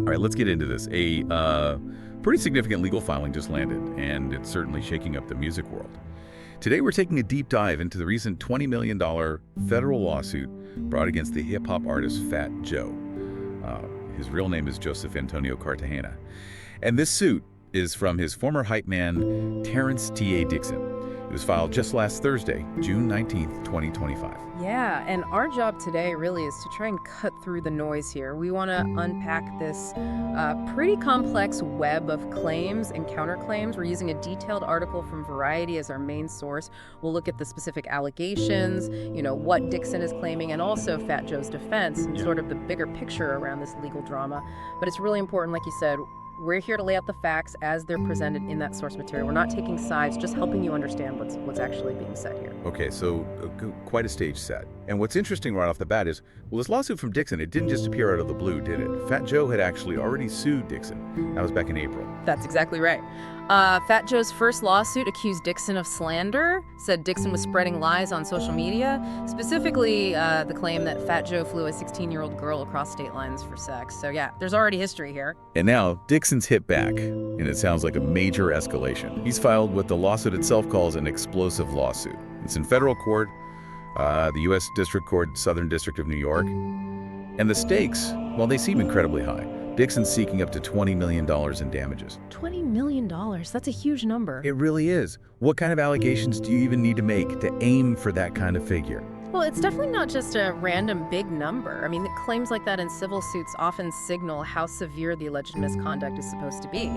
All right, let's get into this. A pretty significant legal filing just landed, and it's certainly shaking up the music world. Today, we're taking a deep dive into the recent $20 million federal lawsuit brought against the hip-hop artist Fat Joe. His real name is Joseph Antonio Cartagena. And this suit is from his former hype man, Terrance Dixon. It was filed just last Thursday, June 19th, 2025. Yeah, and our job today really is to try and cut through the noise here. We want to unpack this pretty complex web of claims and counterclaims. We're using a detailed article from Variety as our main source. We'll look at the specific allegations, what Dixon is claiming, and also Fat Joe's defense, and sort of the bigger picture around this legal drama. But it's really important, like you said, we're here to lay out the facts as they're presented in that source material. We're not taking sides, just helping you understand what's actually being said here. Okay, so quite a stage set. And what's interesting right off the bat is, well, this lawsuit from Dixon, it didn't just appear out of the blue, did it? Fat Joe had actually already sued Dixon. That was back in April. That's exactly right. Fat Joe's first lawsuit accused Dixon of slander, said Dixon was spreading lies on social media, specifically the claim that Fat Joe flew a 16-year-old girl across state lines for sex. So yeah, there's already history here. And now, Dixon's hit back, and it sounds like a major escalation. He's filed what the lawsuit itself calls an explosive lawsuit. It's in federal court, the U.S. District Court, Southern District of New York. And the stakes, well, they seem incredibly high. Dixon's seeking up to $20 million in damages. $20 million? That's a huge number. It really is. What kind of allegations do you even need to make to aim for that kind of figure? Well, it's definitely not just a random big number. I mean, claims like that in civil suits often signal how severe the alleged misconduct is supposed to be.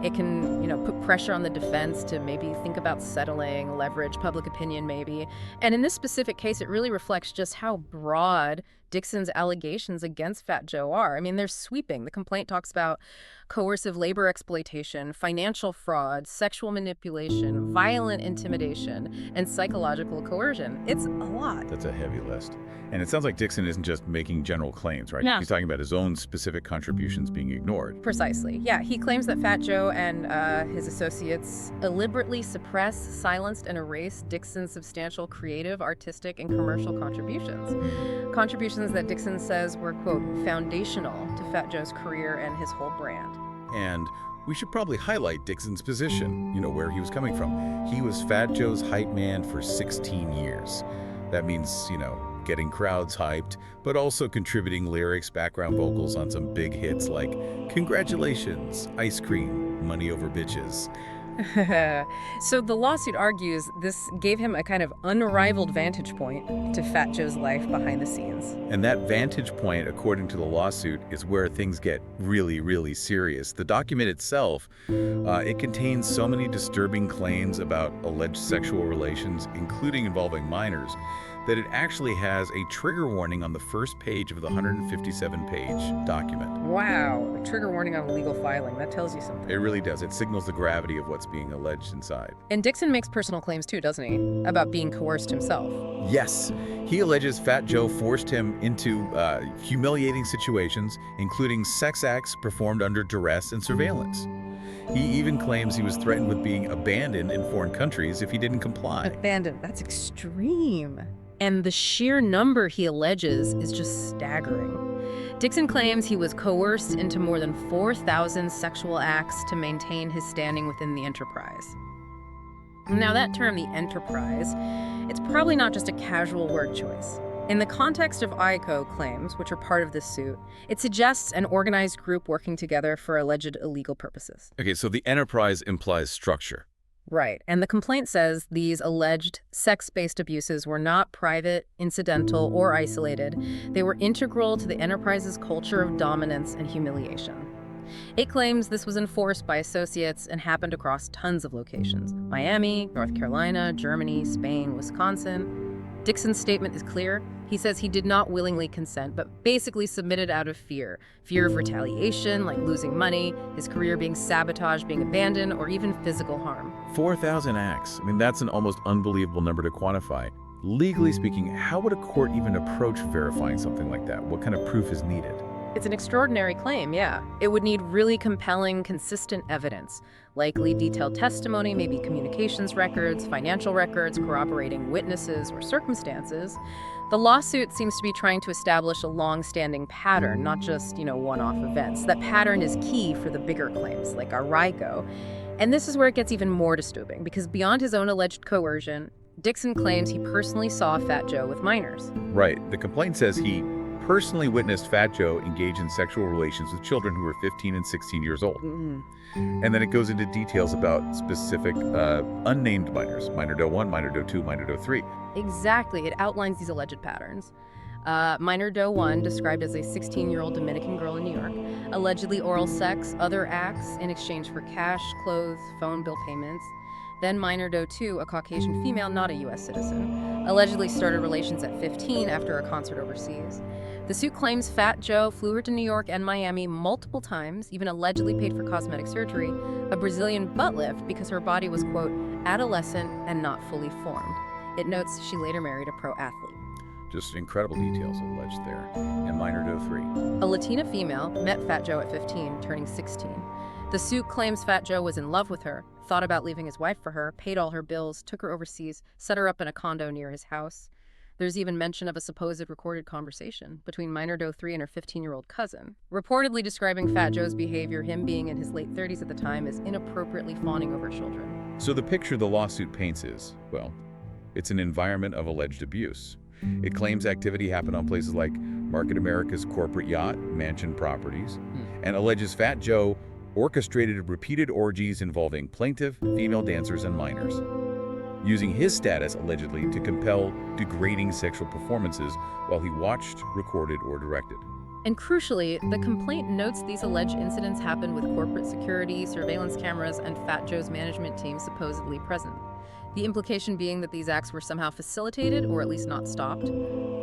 It can, put pressure on the defense to maybe think about settling, leverage public opinion maybe. And in this specific case, it really reflects just how broad Dixon's allegations against Fat Joe are. I mean, they're sweeping. The complaint talks about coercive labor exploitation, financial fraud, sexual manipulation, violent intimidation, and psychological coercion. It's a lot. That's a heavy list. And it sounds like Dixon isn't just making general claims, right? No. He's talking about his own specific contributions being ignored. Precisely. Yeah, he claims that Fat Joe and his associates deliberately suppressed, silenced, and erased Dixon's substantial creative, artistic, and commercial contributions. Contributions that Dixon says were, quote, foundational to Fat Joe's career and his whole brand. And we should probably highlight Dixon's position, where he was coming from. He was Fat Joe's hype man for 16 years. That means, getting crowds hyped, but also contributing lyrics, background vocals on some big hits like Congratulations, Ice Cream, Money Over Bitches. So the lawsuit argues this gave him a kind of unrivaled vantage point to Fat Joe's life behind the scenes. And that vantage point, according to the lawsuit, is where things get really, really serious. The document itself, it contains so many disturbing claims about alleged sexual relations, including involving minors, that it actually has a trigger warning on the first page of the 157-page document. Wow, a trigger warning on a legal filing. That tells you something. It really does. It signals the gravity of what's being alleged inside. And Dixon makes personal claims too, doesn't he? About being coerced himself. Yes. He alleges Fat Joe forced him into humiliating situations, including sex acts performed under duress and surveillance. He even claims he was threatened with being abandoned in foreign countries if he didn't comply. Abandoned? That's extreme. And the sheer number he alleges is just staggering. Dixon claims he was coerced into more than 4,000 sexual acts to maintain his standing within the enterprise. Now, that term, the enterprise, it's probably not just a casual word choice. In the context of ICO claims, which are part of this suit, it suggests an organized group working together for alleged illegal purposes. Okay, so the enterprise implies structure. Right. And the complaint says these alleged sex-based abuses were not private, incidental, or isolated. They were integral to the enterprise's culture of dominance and humiliation. It claims this was enforced by associates and happened across tons of locations: Miami, North Carolina, Germany, Spain, Wisconsin. Dixon's statement is clear. He says he did not willingly consent, but basically submitted out of fear. Fear of retaliation, like losing money, his career being sabotaged, being abandoned, or even physical harm. 4,000 acts. I mean, that's an almost unbelievable number to quantify. Legally speaking, how would a court even approach verifying something like that? What kind of proof is needed? It's an extraordinary claim, yeah. It would need really compelling, consistent evidence, likely detailed testimony, maybe communications records, financial records, corroborating witnesses or circumstances. The lawsuit seems to be trying to establish a long-standing pattern, not just, one-off events. That pattern is key for the bigger claims, like Arrigo. And this is where it gets even more disturbing, because beyond his own alleged coercion, Dixon claims he personally saw Fat Joe with minors. Right. The complaint says he personally witnessed Fat Joe engage in sexual relations with children who were 15 and 16 years old. And then it goes into details about specific unnamed minors, minor doe 1, minor doe 2, minor doe 3. Exactly. It outlines these alleged patterns. Minor doe 1, described as a 16-year-old Dominican girl in New York, allegedly oral sex, other acts in exchange for cash, clothes, phone bill payments. Then minor doe 2, a Caucasian female, not a U.S. citizen, allegedly started relations at 15 after a concert overseas. The suit claims Fat Joe flew her to New York and Miami multiple times, even allegedly paid for cosmetic surgery, a Brazilian butt lift because her body was, quote, adolescent and not fully formed. It notes she later married a pro athlete. Just incredible details alleged there. And minor doe 3. A Latina female met Fat Joe at 15, turning 16. The suit claims Fat Joe was in love with her, thought about leaving his wife for her, paid all her bills, took her overseas, set her up in a condo near his house. There's even mention of a supposed recorded conversation between minor doe 3 and her 15-year-old cousin, reportedly describing Fat Joe's behavior, him being in his late 30s at the time, as inappropriately fawning over children. So the picture the lawsuit paints is, well, it's an environment of alleged abuse. It claims activity happened on places like Market America's corporate yacht, Mansion Properties, and alleges Fat Joe orchestrated repeated orgies involving plaintiff, female dancers, and minors, using his status allegedly to compel degrading sexual performances while he watched, recorded, or directed. And crucially, the complaint notes these alleged incidents happened with corporate security, surveillance cameras, and Fat Joe's management team supposedly present. The implication being that these acts were somehow facilitated, or at least not stopped,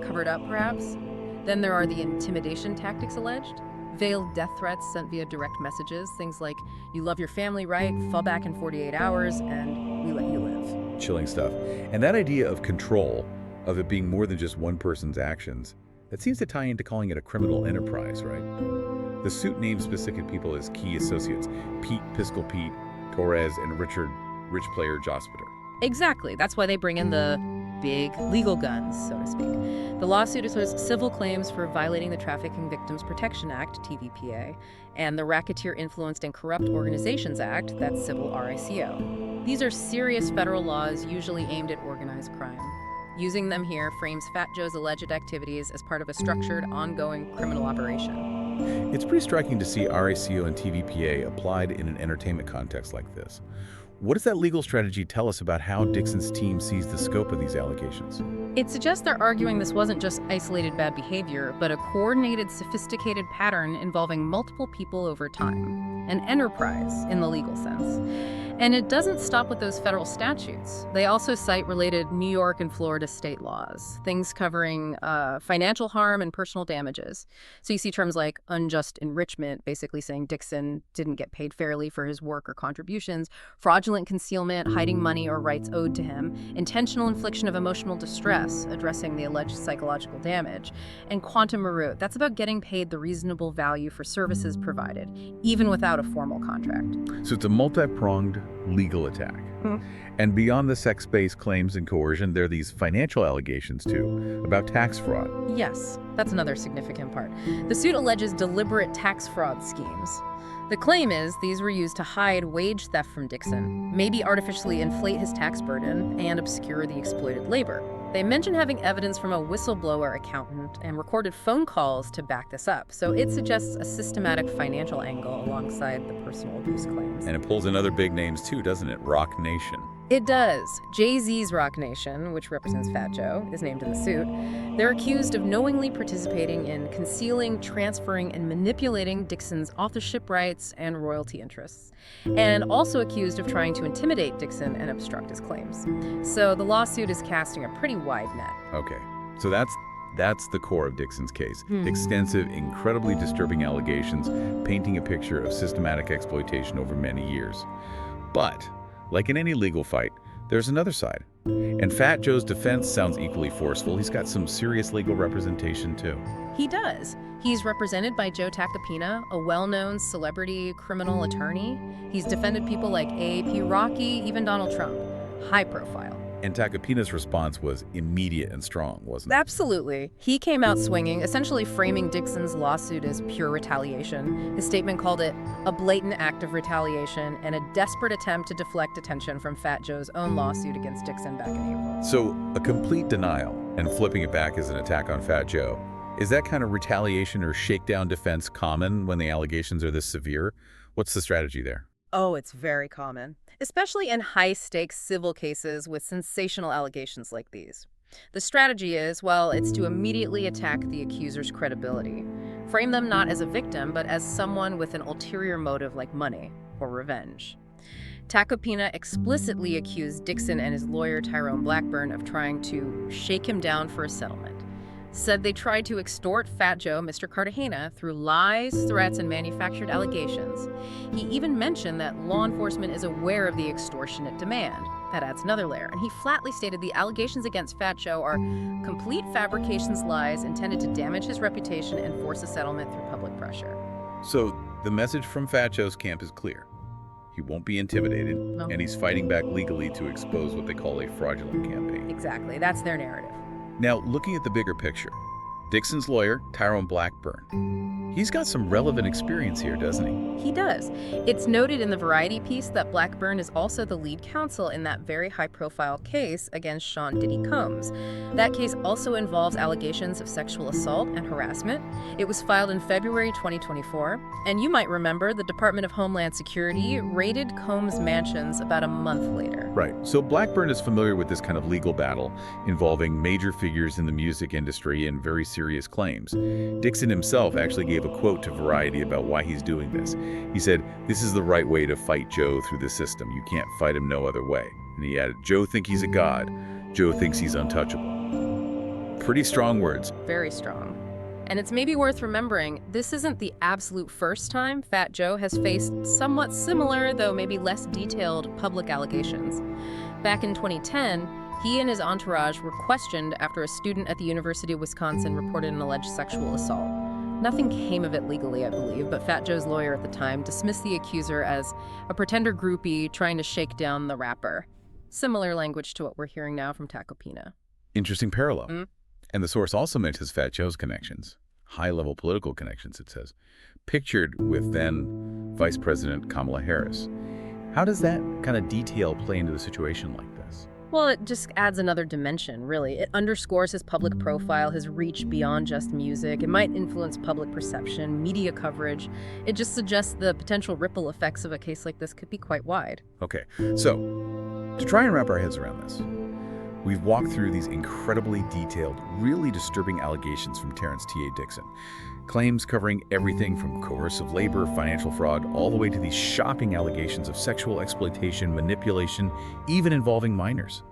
covered up perhaps. Then there are the intimidation tactics alleged. Veiled death threats sent via direct messages, things like, you love your family, right? Fall back in 48 hours, and we let you live. Chilling stuff. And that idea of control, of it being more than just one person's actions, that seems to tie into calling it a criminal enterprise, right? The suit names specific people as key associates: Pete, Piscal Pete, Torres, and Richard, rich player Jospeter. Exactly. That's why they bring in the big legal guns, so to speak. The lawsuit asserts civil claims for violating the Trafficking Victims Protection Act, TVPA, and the Racketeer Influenced and Corrupt Organizations Act, that's civil RICO. These are serious federal laws usually aimed at organized crime. Using them here frames Fat Joe's alleged activities as part of a structured, ongoing criminal operation. It's pretty striking to see RICO and TVPA applied in an entertainment context like this. What does that legal strategy tell us about how Dixon's team sees the scope of these allegations? It suggests they're arguing this wasn't just isolated bad behavior, but a coordinated, sophisticated pattern involving multiple people over time. An enterprise, in the legal sense. And it doesn't stop with those federal statutes. They also cite related New York and Florida state laws, things covering financial harm and personal damages. So you see terms like unjust enrichment, basically saying Dixon didn't get paid fairly for his work or contributions, fraudulent concealment, hiding money or rights owed to him, intentional infliction of emotional distress, addressing the alleged psychological damage, and quantum merit. That's about getting paid the reasonable value for services provided, even without a formal contract. So it's a multi-pronged legal attack. And beyond the sex-based claims and coercion, there are these financial allegations, too, about tax fraud. Yes, that's another significant part. The suit alleges deliberate tax fraud schemes. The claim is these were used to hide wage theft from Dixon, maybe artificially inflate his tax burden, and obscure the exploited labor. They mention having evidence from a whistleblower accountant and recorded phone calls to back this up, so it suggests a systematic financial angle alongside the personal abuse claims. And it pulls in other big names too, doesn't it? Rock Nation. It does. Jay-Z's Rock Nation, which represents Fat Joe, is named in the suit. They're accused of knowingly participating in concealing, transferring, and manipulating Dixon's authorship rights and royalty interests, and also accused of trying to intimidate Dixon and obstruct his claims. So the lawsuit is casting a pretty wide net. Okay, so that's the core of Dixon's case. Extensive, incredibly disturbing allegations, painting a picture of systematic exploitation over many years. But like in any legal fight, there's another side. And Fat Joe's defense sounds equally forceful. He's got some serious legal representation, too. He does. He's represented by Joe Tacopina, a well-known celebrity criminal attorney. He's defended people like A.A.P. Rocky, even Donald Trump. High profile. And Tacapena's response was immediate and strong, wasn't it? Absolutely. He came out swinging, essentially framing Dixon's lawsuit as pure retaliation. His statement called it a blatant act of retaliation and a desperate attempt to deflect attention from Fat Joe's own lawsuit against Dixon back in April. So, a complete denial and flipping it back as an attack on Fat Joe. Is that kind of retaliation or shakedown defense common when the allegations are this severe? What's the strategy there? Oh, it's very common, especially in high-stakes civil cases with sensational allegations like these. The strategy is, well, it's to immediately attack the accuser's credibility. Frame them not as a victim, but as someone with an ulterior motive like money or revenge. Tacopina explicitly accused Dixon and his lawyer Tyrone Blackburn of trying to shake him down for a settlement. Said they tried to extort Fat Joe, Mr. Cartagena, through lies, threats, and manufactured allegations. He even mentioned that law enforcement is aware of the extortionate demand. That adds another layer. And he flatly stated the allegations against Fat Joe are complete fabrications, lies intended to damage his reputation and force a settlement through public pressure. So, the message from Fat Joe's camp is clear. He won't be intimidated, No. and he's fighting back legally to expose what they call a fraudulent campaign. Exactly. That's their narrative. Now, looking at the bigger picture, Dixon's lawyer, Tyrone Blackburn, he's got some relevant experience here, doesn't he? He does. It's noted in the Variety piece that Blackburn is also the lead counsel in that very high-profile case against Sean Diddy Combs. That case also involves allegations of sexual assault and harassment. It was filed in February 2024, and you might remember the Department of Homeland Security raided Combs' mansions about a month later. Right. So Blackburn is familiar with this kind of legal battle involving major figures in the music industry and very serious claims. Dixon himself actually gave a quote to Variety about why he's doing this. He said, "This is the right way to fight Joe through the system. You can't fight him no other way." And he added, "Joe thinks he's a god. Joe thinks he's untouchable." Pretty strong words. Very strong. And it's maybe worth remembering, this isn't the absolute first time Fat Joe has faced somewhat similar, though maybe less detailed, public allegations. Back in 2010, he and his entourage were questioned after a student at the University of Wisconsin reported an alleged sexual assault. Nothing came of it legally, I believe, but Fat Joe's lawyer at the time dismissed the accuser as a pretender groupie trying to shake down the rapper. Similar language to what we're hearing now from Tacopina. Interesting parallel. Mm. And the source also mentions Fat Joe's connections, high-level political connections, it says, pictured with then Vice President Kamala Harris. How does that kind of detail play into a situation like this? Well, it just adds another dimension, really. It underscores his public profile, his reach beyond just music. It might influence public perception, media coverage. It just suggests the potential ripple effects of a case like this could be quite wide. Okay, so to try and wrap our heads around this, we've walked through these incredibly detailed, really disturbing allegations from Terrance T.A. Dixon. Claims covering everything from coercive labor, financial fraud, all the way to these shocking allegations of sexual exploitation, manipulation, even involving minors.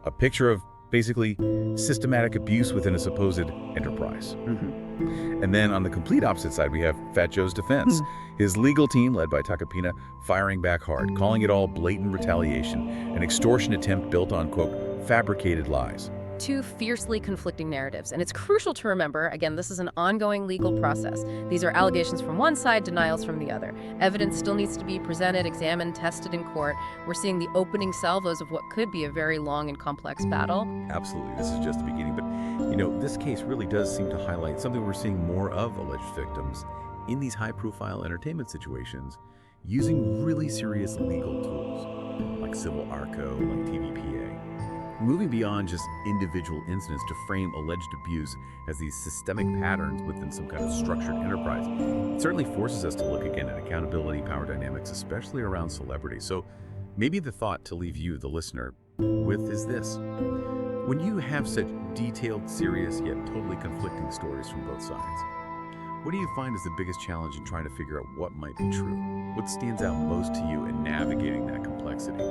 A picture of basically systematic abuse within a supposed enterprise. And then on the complete opposite side, we have Fat Joe's defense. His legal team, led by Tacopina, firing back hard, calling it all blatant retaliation, an extortion attempt built on, quote, fabricated lies. Two fiercely conflicting narratives, and it's crucial to remember, again, this is an ongoing legal process. These are allegations from one side, denials from the other. Evidence still needs to be presented, examined, tested in court. We're seeing the opening salvos of what could be a very long and complex battle. Absolutely, this is just the beginning, but this case really does seem to highlight something we're seeing more of alleged victims in these high-profile entertainment situations using really serious legal tools, like civil ARCO, like TVPA. Moving beyond just individual incidents to frame alleged abuse as these systemic patterns within some kind of structured enterprise, it certainly forces us to look again at accountability, power dynamics, especially around celebrity. So maybe the thought to leave you, the listener, with is this. When you have such detailed, serious, yet totally conflicting stories from both sides, what do you find is the biggest challenge in trying to figure out what might be true? What stands out most to you in navigating that complexity?